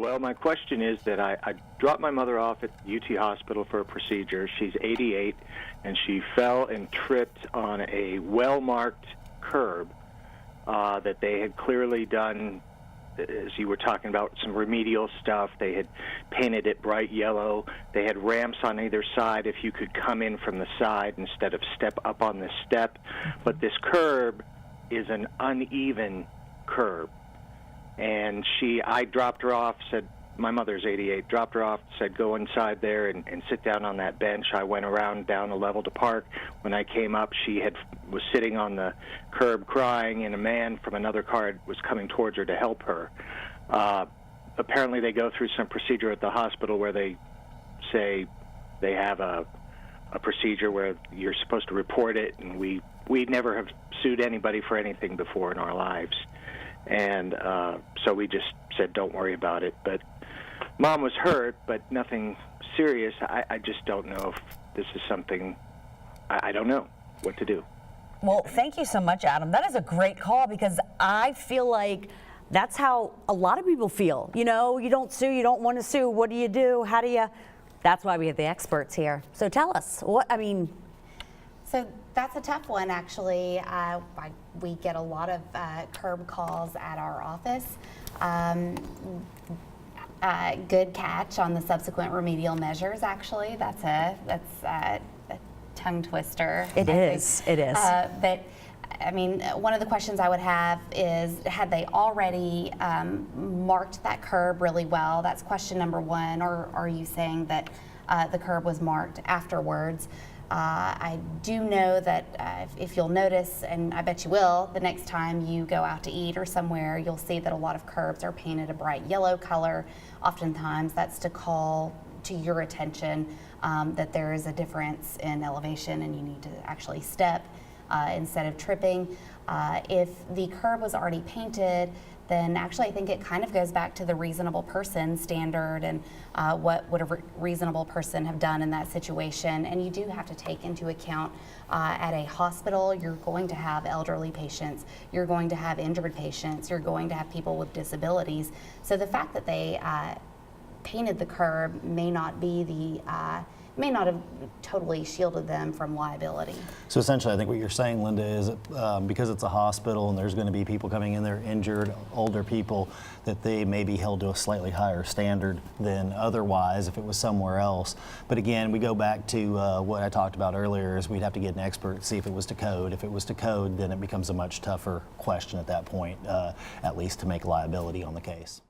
Well, my question is that I dropped my mother off at UT Hospital for a procedure. She's 88, and she fell and tripped on a well-marked curb that they had clearly done, as you were talking about, some remedial stuff. They had painted it bright yellow. They had ramps on either side if you could come in from the side instead of step up on the step. But this curb is an uneven curb. And I dropped her off, said, my mother's 88, dropped her off, said, go inside there and sit down on that bench. I went around down a level to park. When I came up, she was sitting on the curb crying, and a man from another car was coming towards her to help her. Apparently they go through some procedure at the hospital where they say they have a procedure where you're supposed to report it, and we never have sued anybody for anything before in our lives. And so we just said, don't worry about it. But Mom was hurt, but nothing serious. I just don't know if this is something, I don't know what to do. Well, thank you so much, Adam. That is a great call, because I feel like that's how a lot of people feel. You know, you don't sue, you don't want to sue. What do you do? How do you? That's why we have the experts here. So tell us, So that's a tough one, actually. We get a lot of curb calls at our office. Good catch on the subsequent remedial measures, actually. That's a tongue twister. It is. But I mean, one of the questions I would have is, had they already marked that curb really well? That's question number one. Or are you saying that the curb was marked afterwards? I do know that if you'll notice, and I bet you will, the next time you go out to eat or somewhere, you'll see that a lot of curbs are painted a bright yellow color. Oftentimes that's to call to your attention that there is a difference in elevation and you need to actually step instead of tripping. If the curb was already painted, then actually I think it kind of goes back to the reasonable person standard and what would a reasonable person have done in that situation. And you do have to take into account at a hospital, you're going to have elderly patients, you're going to have injured patients, you're going to have people with disabilities. So the fact that they painted the curb may not have totally shielded them from liability. So essentially, I think what you're saying, Linda, is because it's a hospital and there's going to be people coming in there injured, older people, that they may be held to a slightly higher standard than otherwise if it was somewhere else. But again, we go back to what I talked about earlier, is we'd have to get an expert to see if it was to code. If it was to code, then it becomes a much tougher question at that point, at least to make liability on the case.